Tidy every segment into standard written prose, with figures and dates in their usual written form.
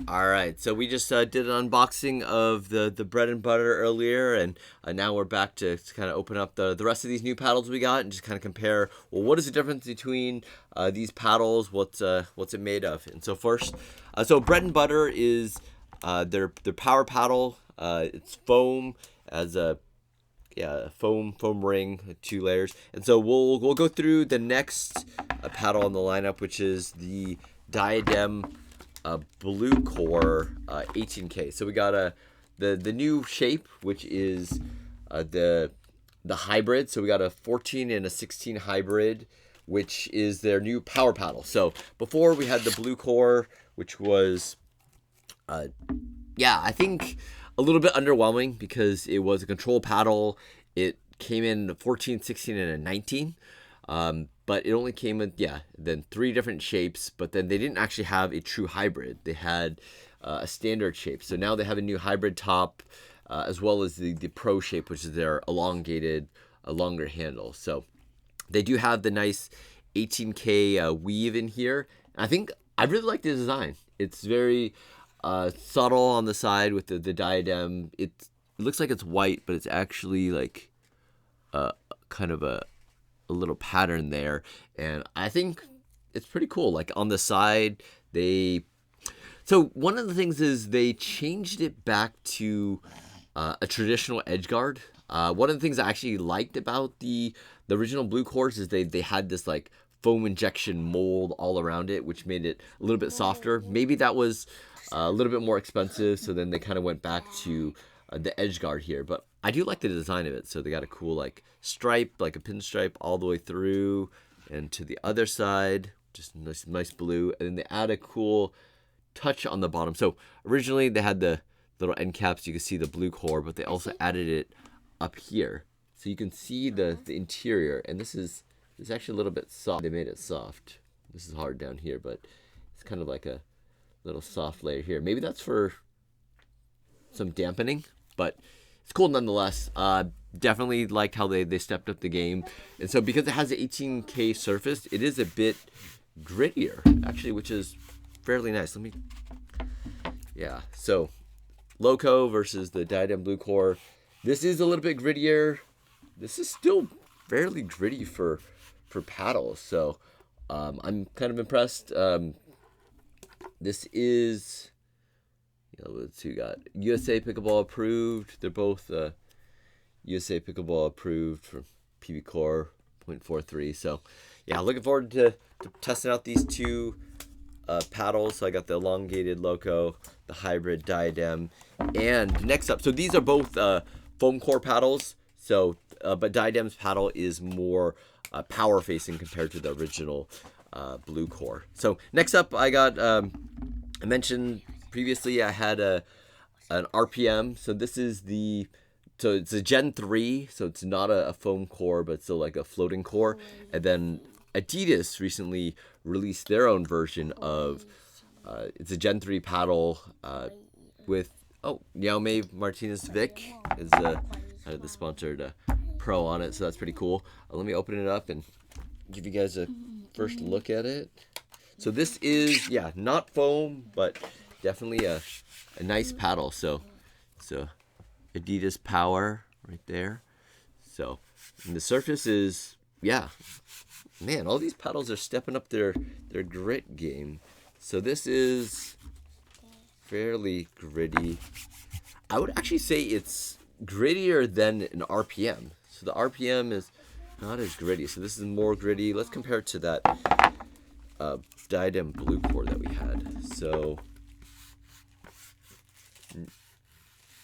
All right, so we just did an unboxing of the bread and butter earlier, and now we're back to kind of open up the rest of these new paddles we got and just kind of compare. Well, what is the difference between these paddles? What's it made of? And so first, so bread and butter is their power paddle. It's foam as a foam ring, 2 layers, and so we'll go through the next paddle on the lineup, which is the Diadem Bluecore 18k. So we got the new shape, which is the hybrid. So we got a 14 and a 16 hybrid, which is their new power paddle. So before we had the Bluecore, which was I think a little bit underwhelming because it was a control paddle. It came in a 14, 16, and a 19. But it only came in, then 3 different shapes, but then they didn't actually have a true hybrid. They had a standard shape. So now they have a new hybrid top, as well as the Pro shape, which is their elongated, a longer handle. So they do have the nice 18K weave in here. I think I really like the design. It's very subtle on the side with the diadem. It looks like it's white, but it's actually like kind of a little pattern there, and I think it's pretty cool. Like on the side, so one of the things is they changed it back to a traditional Edgeguard. One of the things I actually liked about the original Bluecores is they had this like foam injection mold all around it, which made it a little bit softer. Maybe that was a little bit more expensive, so then they kind of went back to the Edgeguard here, but I do like the design of it. So they got a cool like stripe, like a pinstripe all the way through and to the other side, just nice blue, and then they add a cool touch on the bottom. So originally they had the little end caps, you can see the Bluecore, but they also added it up here, so you can see the interior. And this is actually a little bit soft. They made it soft. This is hard down here, but it's kind of like a little soft layer here. Maybe that's for some dampening, but it's cool nonetheless. Definitely liked how they stepped up the game. And so because it has an 18K surface, it is a bit grittier, actually, which is fairly nice. So Loco versus the Diadem Bluecore. This is a little bit grittier. This is still fairly gritty for paddles. So I'm kind of impressed. This is, let's see, we got USA Pickleball approved. They're both USA Pickleball approved for PB Core 0.43. So, looking forward to testing out these 2 paddles. So I got the elongated Loco, the hybrid Diadem, and next up. So these are both foam core paddles. So, but Diadem's paddle is more power facing compared to the original Bluecore. So next up, I got I mentioned previously I had an RPM. So this is it's a Gen 3, so it's not a foam core, but still like a floating core. And then Adidas recently released their own version of it's a Gen 3 paddle with Jaume Martinez Vich is the sponsored pro on it, so that's pretty cool. Let me open it up and give you guys a first look at it. So this is not foam, but definitely a nice paddle. So Adidas Power right there. So and the surface is man, all these paddles are stepping up their grit game. So this is fairly gritty. I would actually say it's grittier than an RPM. So the RPM is not as gritty. So this is more gritty. Let's compare it to that Diadem Bluecore that we had. So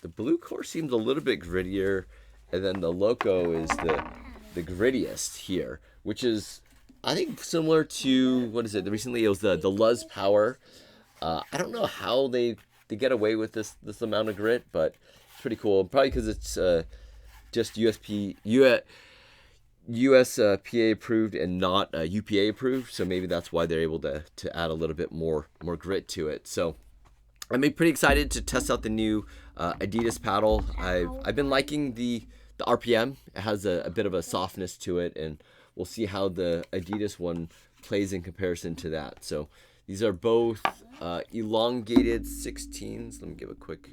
the Bluecore seems a little bit grittier, and then the Loco is the grittiest here, which is I think similar to recently it was the Luz Power. I don't know how they get away with this amount of grit, but it's pretty cool. Probably because it's just USPA approved and not UPA approved, so maybe that's why they're able to add a little bit more grit to it. So I'm pretty excited to test out the new Adidas paddle. I've been liking the RPM. It has a bit of a softness to it, and we'll see how the Adidas one plays in comparison to that. So These are both elongated 16s. Let me give a quick,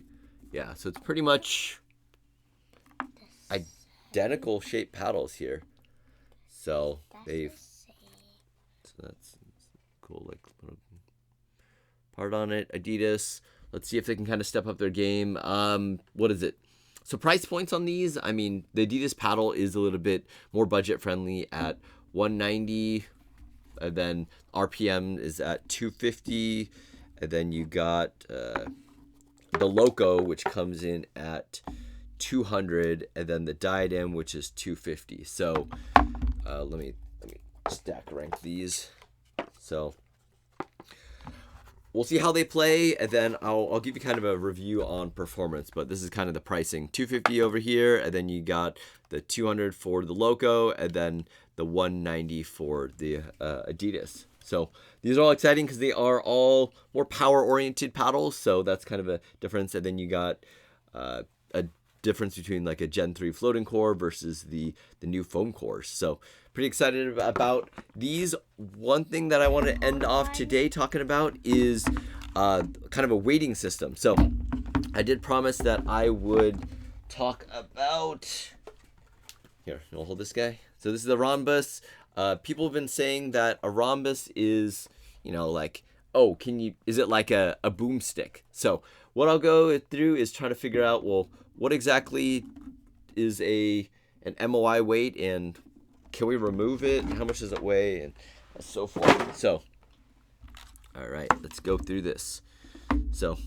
yeah. So it's pretty much identical shaped paddles here. So that's cool. Like little part on it. Adidas. Let's see if they can kind of step up their game. What is it? So price points on these. I mean, the Adidas paddle is a little bit more budget friendly at $190. And then RPM is at 250. And then you got the Loco, which comes in at 200, and then the Diadem, which is 250. So let me stack rank these. So we'll see how they play, and then I'll give you kind of a review on performance. But this is kind of the pricing: 250 over here, and then you got the 200 for the Loco, and then the 190 for the Adidas. So these are all exciting because they are all more power-oriented paddles. So that's kind of a difference. And then you got a difference between like a Gen 3 floating core versus the new foam cores. So pretty excited about these. One thing that I want to end off today talking about is kind of a weighting system. So I did promise that I would talk about, here, you'll hold this guy. So this is the Ronbus. People have been saying that a Ronbus is, you know, like, oh, is it like a Boomstick? So what I'll go through is try to figure out, well, what exactly is an MOI weight, and can we remove it? How much does it weigh, and so forth. So, all right, let's go through this. So,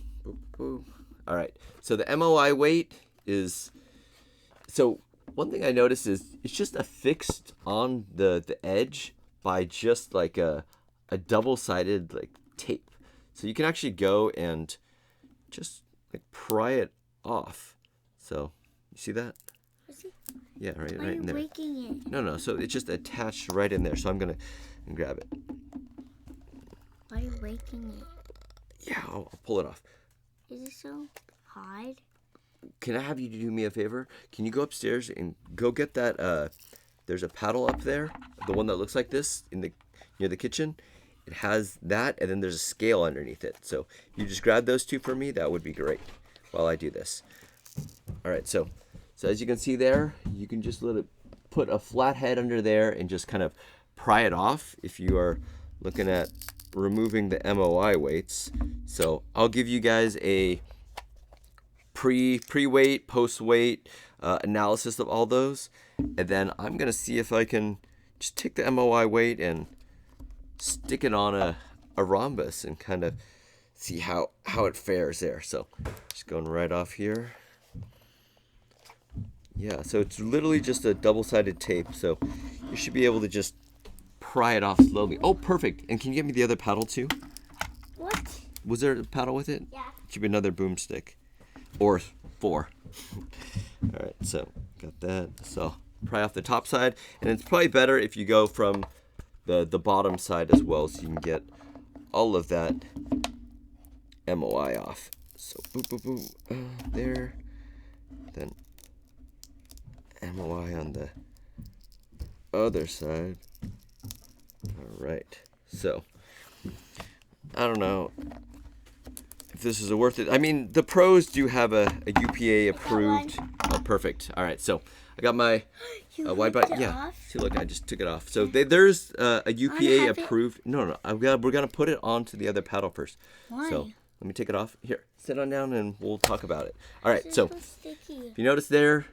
all right. So the MOI weight is, so one thing I noticed is it's just affixed on the edge by just like a double-sided like tape. So you can actually go and just like pry it off. So you see that? Yeah, right in there. Breaking it? No. So it's just attached right in there. So I'm gonna grab it. Why are you breaking it? Yeah, I'll pull it off. Is it so hard? Can I have you do me a favor? Can you go upstairs and go get that? There's a paddle up there, the one that looks like this near the kitchen. It has that, and then there's a scale underneath it. So if you just grab those two for me, that would be great while I do this. All right, so as you can see there, you can just put a flat head under there and just kind of pry it off if you are looking at removing the MOI weights. So I'll give you guys a pre-weight, post-weight analysis of all those, and then I'm gonna see if I can just take the MOI weight and stick it on a Ronbus and kind of see how it fares there. So just going right off here. Yeah, so it's literally just a double-sided tape, so you should be able to just pry it off slowly. Oh, perfect. And can you get me the other paddle too? What? Was there a paddle with it? Yeah. It should be another Boomstick. Or 4. All right, so got that. So pry off the top side, and it's probably better if you go from the bottom side as well, so you can get all of that MOI off. So boop, boop, boop, there. Then MOI on the other side. All right, so I don't know if this is worth it. I mean, the pros do have a UPA approved. Oh, perfect. All right, so I got my wide body. Yeah. Off? See, look, I just took it off. So there's a UPA approved. No, we're gonna put it onto the other paddle first. Why? So let me take it off. Here, sit on down, and we'll talk about it. All right. So sticky. if you notice there,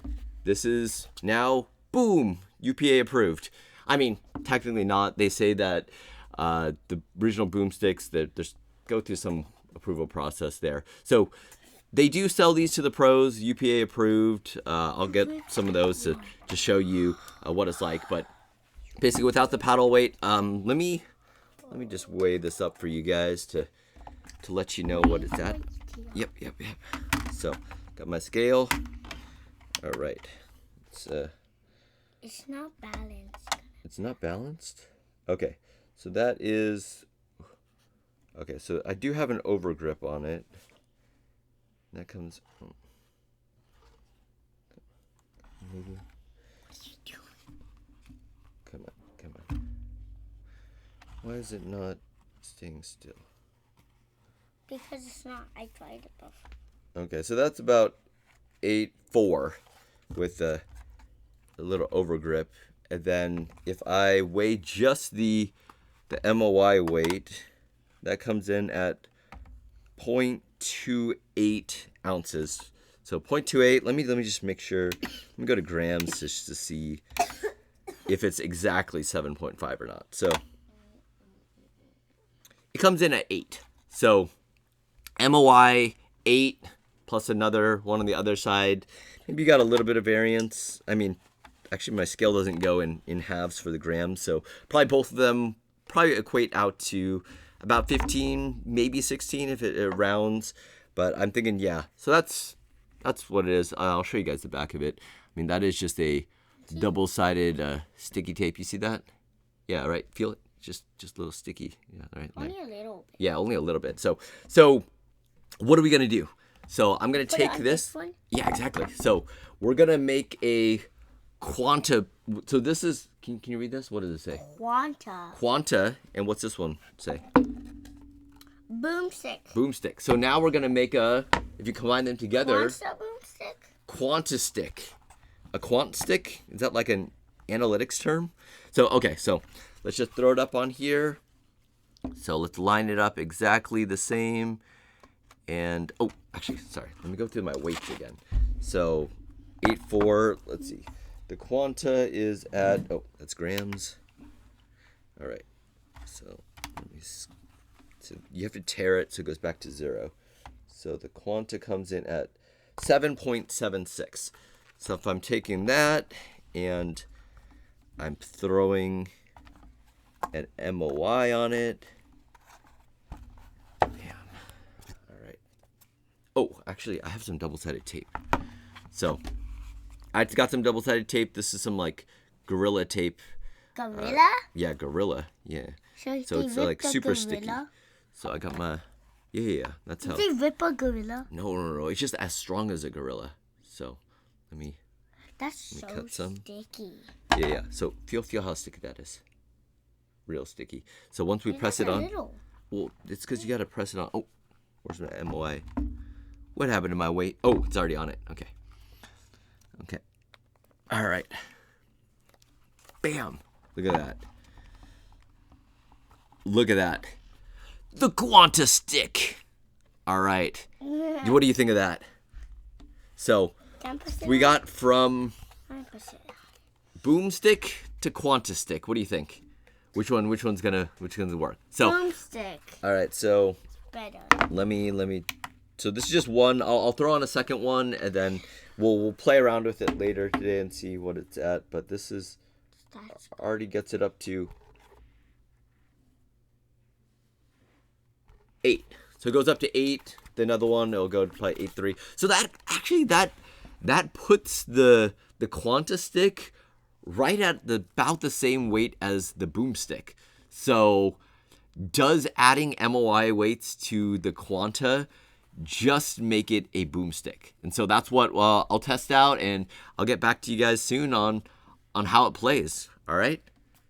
this is now boom UPA approved. I mean, technically not. They say that the original Boomsticks that there's go through some approval process there. So they do sell these to the pros, UPA approved. I'll get some of those to show you what it's like. But basically, without the paddle weight, let me just weigh this up for you guys to let you know what it's at. Yep. So got my scale. All right. It's not balanced. It's not balanced? Okay. So that is... Okay, so I do have an overgrip on it. That comes... What are you doing? Come on. Why is it not staying still? because it's not. I tried it before. Okay, so that's about 8.4 with a little overgrip. And then if I weigh just the MOI weight, that comes in at 0.28 ounces. So 0.28, let me just make sure. Let me go to grams just to see if it's exactly 7.5 or not. So it comes in at 8. So MOI 8 plus another one on the other side. Maybe you got a little bit of variance. I mean, actually my scale doesn't go in halves for the grams, so probably both of them probably equate out to about 15, maybe 16 if it rounds. But I'm thinking, yeah. So that's what it is. I'll show you guys the back of it. I mean, that is just a double-sided sticky tape. You see that? Yeah, right. Feel it? Just a little sticky. Yeah, right. Only a little bit. Yeah, only a little bit. So what are we gonna do? So I'm gonna take this. One? Yeah, exactly. So we're gonna make a Quanta. So this is. Can you read this? What does it say? Quanta. Quanta, and what's this one say? Boomstick. Boomstick. So now we're gonna make a. If you combine them together, Boomstick. QuantaStik. A Quant-Stik? Is that like an analytics term? So okay, so let's just throw it up on here. So let's line it up exactly the same. And oh, actually, sorry. Let me go through my weights again. So 8.4. Let's see. The Quanta is at that's grams. All right. So so you have to tear it so it goes back to 0. So the Quanta comes in at 7.76. So if I'm taking that and I'm throwing an MOI on it. Oh, actually, I have some double-sided tape. So, I got some double-sided tape. This is some, like, Gorilla tape. Gorilla? Yeah, Gorilla. Yeah. So it's, like, super sticky. So, I got my... Yeah. That's how... Did they rip a gorilla? No. It's just as strong as a gorilla. So, let me cut some. Sticky. Yeah. So, feel how sticky that is. Real sticky. So, once we press it on... Little. Well, it's because you got to press it on... Oh, where's my MOI? What happened to my weight? Oh, it's already on it. Okay. All right. Bam. Look at that. The QuantaStik. All right. What do you think of that? So, 10%. we got from 9%. Boomstick to QuantaStik. What do you think? Which one's gonna work? So, Boomstick. all right. So, Better. let me. So this is just one. I'll throw on a second one, and then we'll play around with it later today and see what it's at. But this is already gets it up to 8. So it goes up to 8. The another one, it'll go to probably 8.3. So that puts the QuantaStik right at about the same weight as the Boomstick. So does adding MOI weights to the Quanta just make it a Boomstick? And so that's what I'll test out, and I'll get back to you guys soon on how it plays. All right.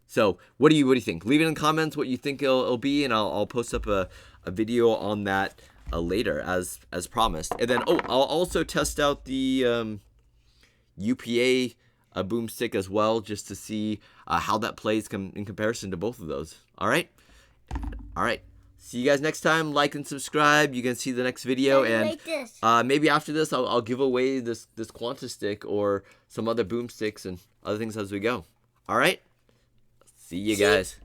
So what do you think? Leave it in the comments what you think it'll be, and I'll post up a video on that later as promised. And then I'll also test out the UPA Boomstick as well, just to see how that plays in comparison to both of those. All right. See you guys next time. Like and subscribe. You can see the next video, and maybe after this, I'll give away this QuantaStik or some other Boomsticks and other things as we go. All right. See you guys.